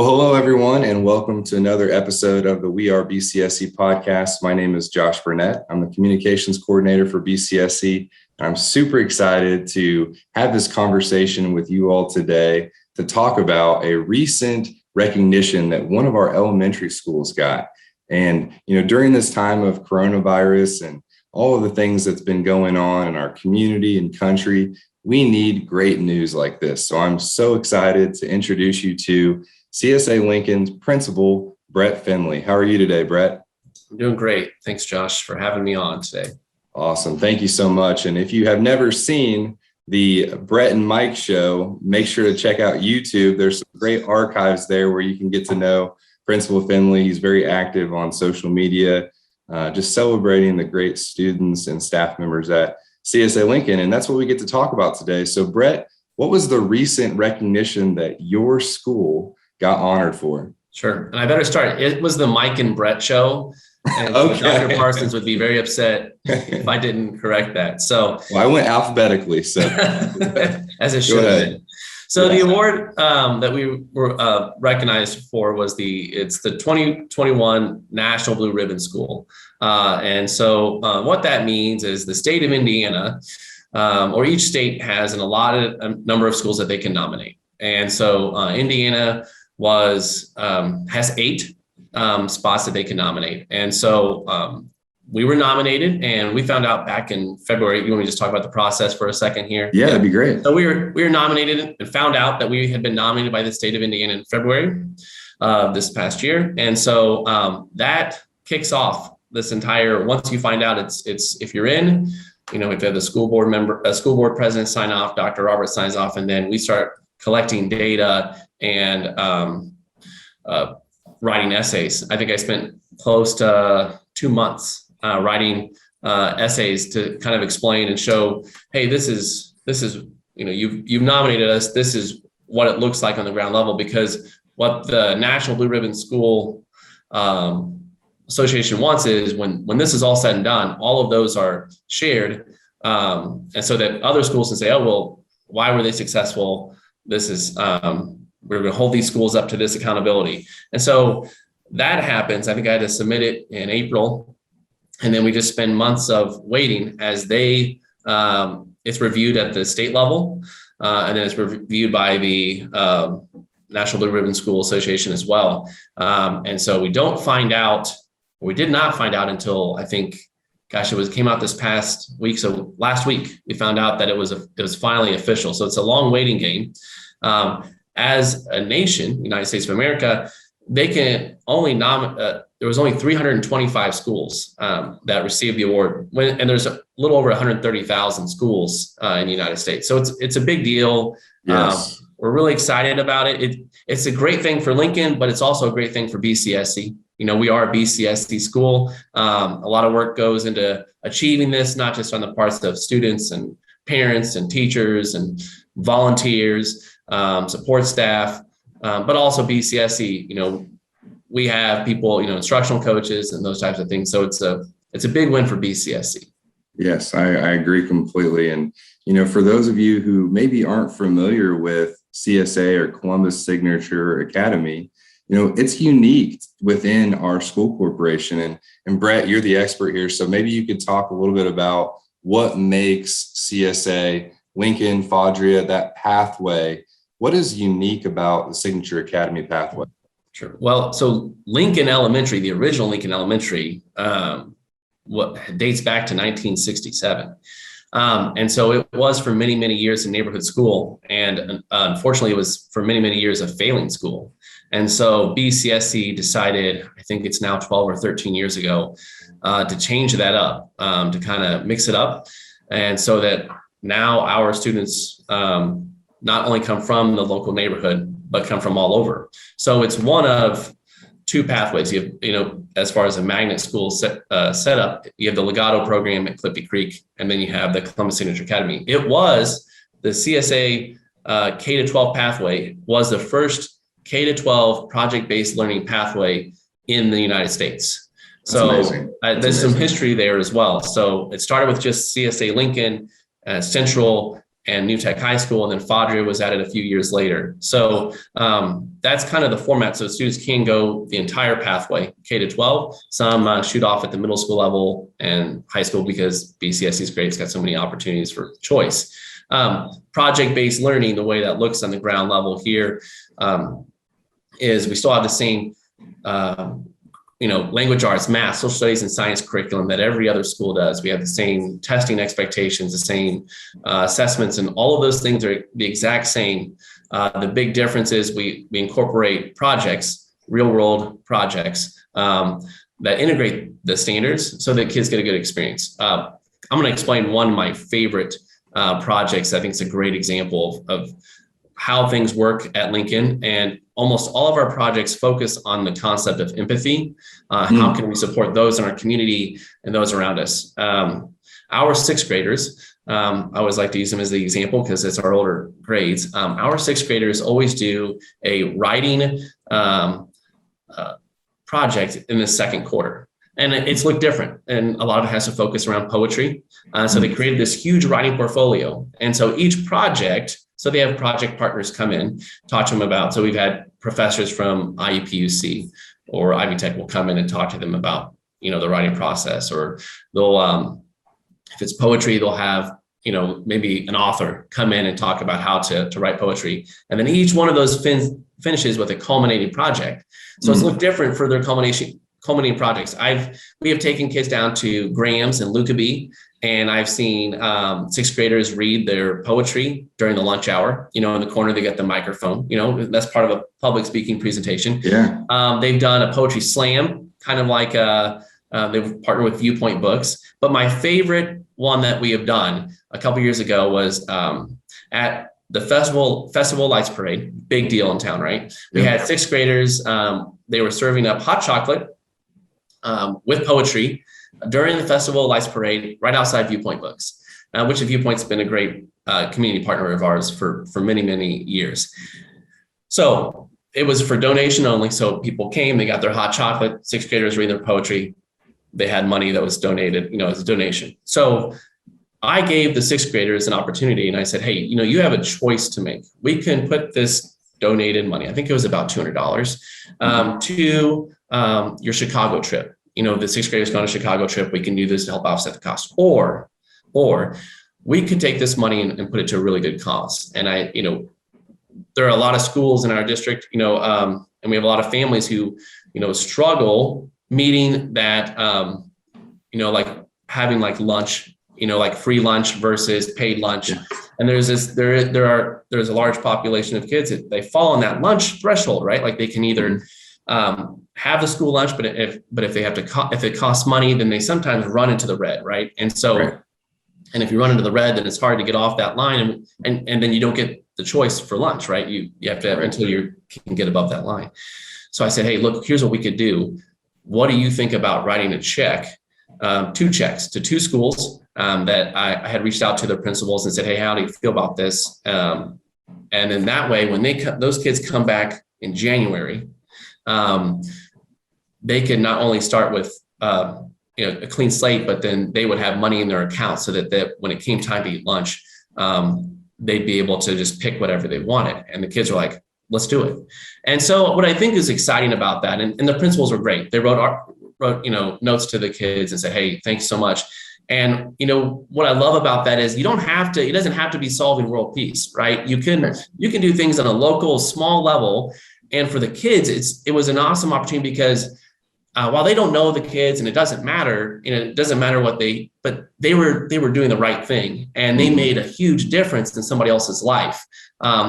Well, hello, everyone, and welcome to another episode of the We Are BCSC podcast. My name is Josh Burnett. I'm the communications coordinator for BCSC. I'm super excited to have this conversation with you all today to talk about a recent recognition that one of our elementary schools got. And, during this time of coronavirus and all of the things that's been going on in our community and country, we need great news like this. So I'm so excited to introduce you to CSA Lincoln's principal, Brett Finley. How are you today, Brett? I'm doing great. Thanks, Josh, for having me on today. Awesome. Thank you so much. And if you have never seen the Brett and Mike show, make sure to check out YouTube. There's some great archives there where you can get to know Principal Finley. He's very active on social media, just celebrating the great students and staff members at CSA Lincoln. And that's what we get to talk about today. So, Brett, what was the recent recognition that your school got honored for? Sure. And I better start. It was the Mike and Brett show. And Okay. Dr. Parsons would be very upset if I didn't correct that. So I went alphabetically. So as it should have been. So the award that we were recognized for was it's the 2021 National Blue Ribbon School. And so what that means is the state of Indiana, or each state has an allotted number of schools that they can nominate. And so Indiana has 8 spots that they can nominate. And so we were nominated, and we found out back in February. You want me to just talk about the process for a second here? Yeah, that'd be great. So we were nominated and found out that we had been nominated by the state of Indiana in February this past year. And so that kicks off this entire, once you find out it's if you're in, if you have the school board president sign off, Dr. Robert signs off, and then we start collecting data and writing essays. I think I spent close to 2 months writing essays to kind of explain and show, hey, this is you've nominated us. This is what it looks like on the ground level, because what the National Blue Ribbon School Association wants is when this is all said and done, all of those are shared, and so that other schools can say, oh, well, why were they successful? This is we're going to hold these schools up to this accountability. And so that happens. I think I had to submit it in April, and then we just spend months of waiting as it's reviewed at the state level, and then it's reviewed by the National Blue Ribbon School Association as well. And so we did not find out until, I think, it came out this past week. So last week we found out that it was finally official. So it's a long waiting game. As a nation, United States of America, they can only there was only 325 schools that received the award, and there's a little over 130,000 schools in the United States. So it's a big deal. Yes. We're really excited about it. It's a great thing for Lincoln, but it's also a great thing for BCSC. We are a BCSC school. A lot of work goes into achieving this, not just on the parts of students and parents and teachers and volunteers, support staff, but also BCSC. We have people, instructional coaches and those types of things. So it's a big win for BCSC. Yes, I agree completely. And, for those of you who maybe aren't familiar with CSA or Columbus Signature Academy, it's unique within our school corporation. And Brett, you're the expert here. So maybe you could talk a little bit about what makes CSA, Lincoln, Fadria, that pathway. What is unique about the Signature Academy pathway? Sure. Well, so Lincoln Elementary, the original Lincoln Elementary, dates back to 1967. And so it was for many, many years a neighborhood school. And unfortunately, it was for many, many years a failing school. And so BCSC decided, I think it's now 12 or 13 years ago, to change that up, to kind of mix it up. And so that now our students not only come from the local neighborhood, but come from all over. So it's one of 2 pathways. You have, as far as a magnet school setup, you have the Legato program at Clippy Creek, and then you have the Columbus Signature Academy. It was the CSA K-12 pathway was the first K-12 project-based learning pathway in the United States. So there's some history there as well. So it started with just CSA Lincoln, Central, and New Tech High School, and then Fadria was added a few years later. So that's kind of the format. So students can go the entire pathway, K to 12. Some shoot off at the middle school level and high school because BCSC is great. It's got so many opportunities for choice. Project-based learning, the way that looks on the ground level here, is we still have the same language arts, math, social studies, and science curriculum that every other school does. We have the same testing expectations, the same assessments, and all of those things are the exact same. The big difference is we incorporate projects, real world projects that integrate the standards so that kids get a good experience. I'm going to explain one of my favorite projects. I think it's a great example of how things work at Lincoln, and almost all of our projects focus on the concept of empathy. How can we support those in our community and those around us? Our sixth graders, I always like to use them as the example because it's our older grades. Our sixth graders always do a writing project in the second quarter. And it's looked different. And a lot of it has to focus around poetry. So they created this huge writing portfolio. And so each project, so they have project partners come in, talk to them about, so we've had professors from IUPUC or Ivy Tech will come in and talk to them about, the writing process, or they'll, if it's poetry, they'll have, maybe an author come in and talk about how to write poetry. And then each one of those finishes with a culminating project. So it's looked different for their culminating projects. We have taken kids down to Graham's and Lukaby, and I've seen sixth graders read their poetry during the lunch hour. In the corner, they get the microphone. That's part of a public speaking presentation. Yeah. They've done a poetry slam, kind of like they've partnered with Viewpoint Books. But my favorite one that we have done a couple years ago was at the Festival Lights Parade. Big deal in town, right? We had sixth graders. They were serving up hot chocolate with poetry during the Festival Lights Parade right outside Viewpoint Books, which Viewpoint's been a great community partner of ours for many, many years. So it was for donation only. So people came, they got their hot chocolate, sixth graders reading their poetry. They had money that was donated, as a donation. So I gave the sixth graders an opportunity and I said, hey, you have a choice to make. We can put this donated money, I think it was about $200, to your Chicago trip. The sixth graders go on a Chicago trip. We can do this to help offset the cost. Or we could take this money and put it to a really good cause. And there are a lot of schools in our district, and we have a lot of families who, struggle meeting that, like having like lunch, like free lunch versus paid lunch. Yeah. And there's a large population of kids that they fall on that lunch threshold, right? Like they can either have the school lunch, but if they have to, if it costs money, then they sometimes run into the red, right? And so, right. And if you run into the red, then it's hard to get off that line, and then you don't get the choice for lunch, right? You have to until you can get above that line. So I said, hey, look, here's what we could do. What do you think about writing a check, 2 checks to 2 schools that I had reached out to their principals and said, hey, how do you feel about this? And then that way, when those kids come back in January, they could not only start with a clean slate, but then they would have money in their account so that when it came time to eat lunch, they'd be able to just pick whatever they wanted. And the kids were like, let's do it. And so what I think is exciting about that, and the principals were great. They wrote notes to the kids and said, hey, thanks so much. And what I love about that is it doesn't have to be solving world peace, right? You can do things on a local, small level. And for the kids, it was an awesome opportunity because while they don't know the kids and it doesn't matter, it doesn't matter but they were doing the right thing, and they made a huge difference in somebody else's life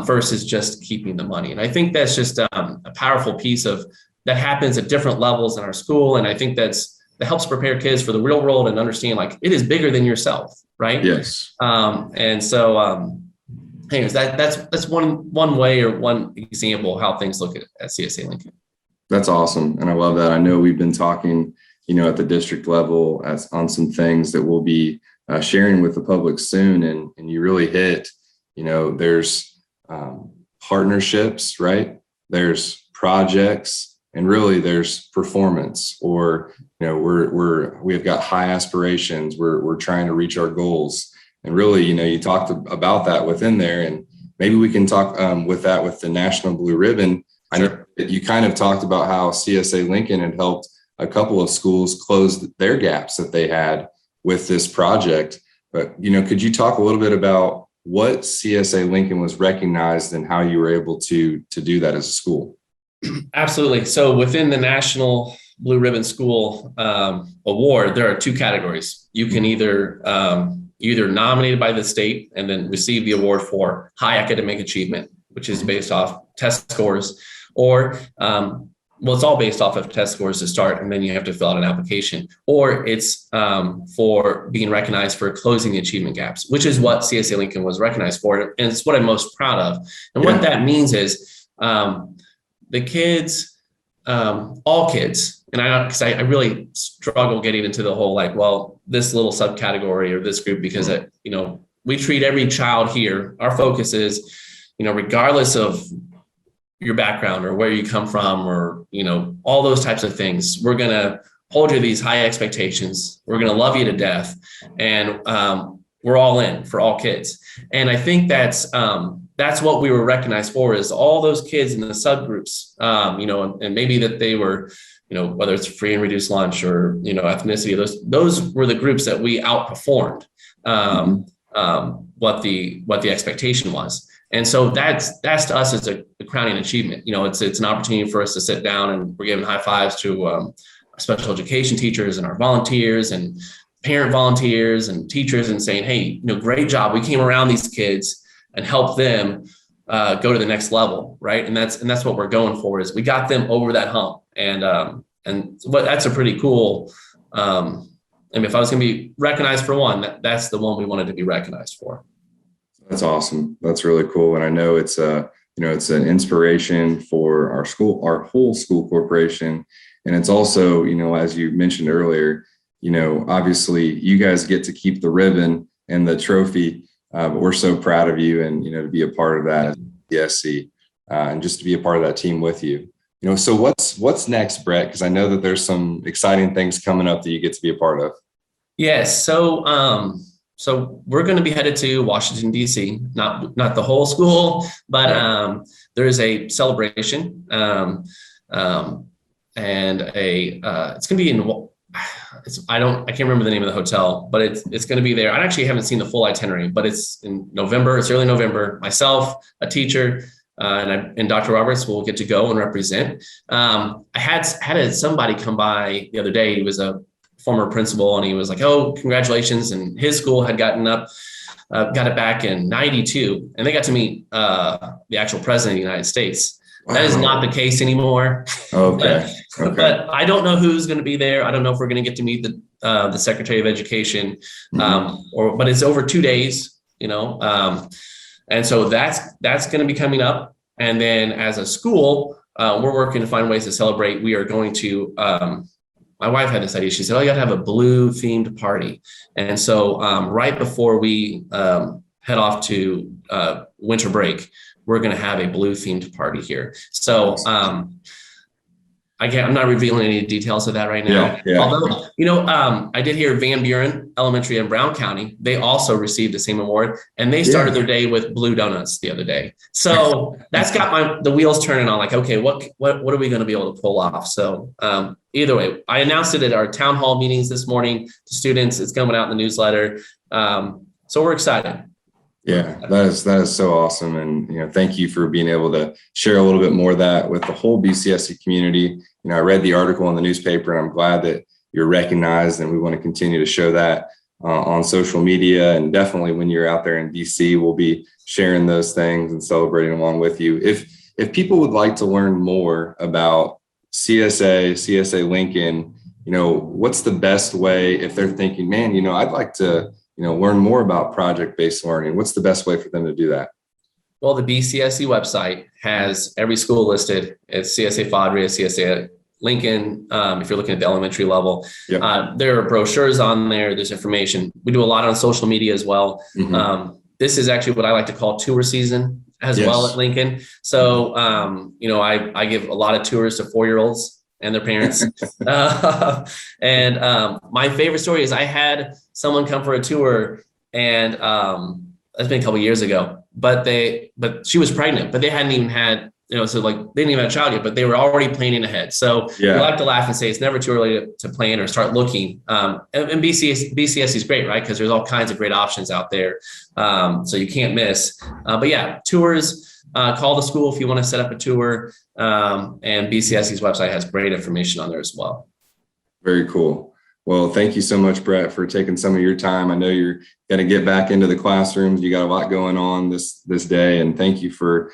versus just keeping the money. And I think that's just a powerful piece that happens at different levels in our school. And I think that helps prepare kids for the real world and understand like it is bigger than yourself, right? Yes. And so anyways, that's one way or one example of how things look at CSA Lincoln. That's awesome. And I love that. I know we've been talking, at the district level on some things that we'll be sharing with the public soon. And you really hit, there's partnerships, right? There's projects, and really there's performance, or, we have got high aspirations. We're trying to reach our goals. And really, you talked about that within there, and maybe we can talk with the National Blue Ribbon. I know that you kind of talked about how CSA Lincoln had helped a couple of schools close their gaps that they had with this project. But, could you talk a little bit about what CSA Lincoln was recognized and how you were able to do that as a school? Absolutely. So within the National Blue Ribbon School Award, there are two categories. You can either nominated by the state and then receive the award for high academic achievement, which is based off test scores, or it's all based off of test scores to start, and then you have to fill out an application, or it's for being recognized for closing the achievement gaps, which is what CSA Lincoln was recognized for. And it's what I'm most proud of. And what that means is the kids, all kids, and I really struggle getting into the whole, this little subcategory or this group, because we treat every child here. Our focus is, regardless of your background or where you come from, or, all those types of things, we're going to hold you to these high expectations. We're going to love you to death. And we're all in for all kids. And I think that's what we were recognized for, is all those kids in the subgroups, and maybe that they were, whether it's free and reduced lunch or, ethnicity, those were the groups that we outperformed what the expectation was. And so that's to us as a crowning achievement. It's an opportunity for us to sit down, and we're giving high fives to our special education teachers and our volunteers and parent volunteers and teachers, and saying, hey, great job. We came around these kids and helped them go to the next level, right? And that's what we're going for, is we got them over that hump. And that's a pretty cool. If I was going to be recognized for one, that's the one we wanted to be recognized for. That's awesome. That's really cool. And I know it's it's an inspiration for our school, our whole school corporation. And it's also, as you mentioned earlier, obviously you guys get to keep the ribbon and the trophy, but we're so proud of you, and, to be a part of that as BCSC, and just to be a part of that team with you. So what's next, Brett? Because I know that there's some exciting things coming up that you get to be a part of. Yes. So we're going to be headed to Washington, D.C., not the whole school, but there is a celebration, and it's going to be in, I can't remember the name of the hotel, but it's going to be there. I actually haven't seen the full itinerary, but it's in November. It's early November. Myself, a teacher, and Dr. Roberts will get to go and represent. I had somebody come by the other day. He was a former principal, and he was like, "Oh, congratulations!" And his school had got it back in '92, and they got to meet the actual president of the United States. Wow. That is not the case anymore. Okay. But I don't know who's going to be there. I don't know if we're going to get to meet the Secretary of Education, but it's over 2 days, and so that's going to be coming up. And then as a school, we're working to find ways to celebrate. We are going to. My wife had this idea. She said, "Oh, you got to have a blue themed party." And so right before we head off to winter break, we're going to have a blue themed party here. So I'm not revealing any details of that right now. Yeah. Although, I did hear Van Buren Elementary in Brown County, they also received the same award, and they started their day with blue donuts the other day. So that's got the wheels turning on, like, okay, what are we going to be able to pull off? So either way, I announced it at our town hall meetings this morning to students. It's coming out in the newsletter. So we're excited. Yeah, that is so awesome. And, thank you for being able to share a little bit more of that with the whole BCSC community. I read the article in the newspaper, and I'm glad that you're recognized, and we want to continue to show that on social media. And definitely when you're out there in DC, we'll be sharing those things and celebrating along with you. If people would like to learn more about CSA Lincoln, what's the best way, if they're thinking, man, I'd like to learn more about project-based learning, what's the best way for them to do that? Well, the BCSC website has every school listed. It's CSA Fadria, CSA Lincoln. If you're looking at the elementary level, there are brochures on there. There's information. We do a lot on social media as well. Mm-hmm. This is actually what I like to call tour season as well at Lincoln. So, I give a lot of tours to 4-year-olds and their parents. My favorite story is I had someone come for a tour and that's been a couple of years ago. But she was pregnant, but they hadn't even had, so like they didn't even have a child yet, but they were already planning ahead. So we like to laugh and say it's never too early to plan or start looking. And BCSC is great, right? Because there's all kinds of great options out there, so you can't miss. But yeah, tours. Call the school if you want to set up a tour, and BCSC's website has great information on there as well. Very cool. Well, thank you so much, Brett, for taking some of your time. I know you're going to get back into the classrooms. You got a lot going on this day, and thank you for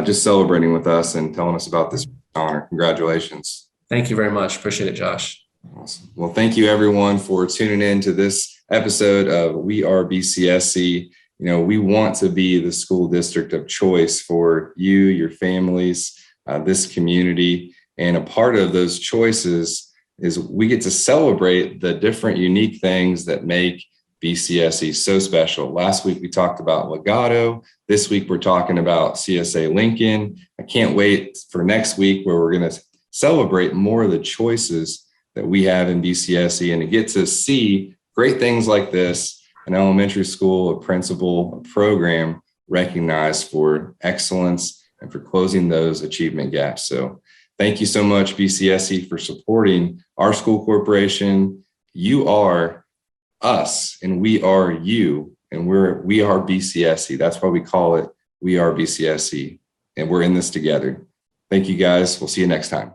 just celebrating with us and telling us about this honor. Congratulations. Thank you very much. Appreciate it, Josh. Awesome. Well, thank you everyone for tuning in to this episode of We Are BCSC. We want to be the school district of choice for you, your families, this community. And a part of those choices is we get to celebrate the different unique things that make BCSC so special. Last week, we talked about Legato. This week, we're talking about CSA Lincoln. I can't wait for next week where we're going to celebrate more of the choices that we have in BCSC and to get to see great things like this. An elementary school, a principal, a program recognized for excellence and for closing those achievement gaps. So thank you so much, BCSC, for supporting our school corporation. You are us and we are you, and we are BCSC. That's why we call it We Are BCSC, and we're in this together. Thank you guys. We'll see you next time.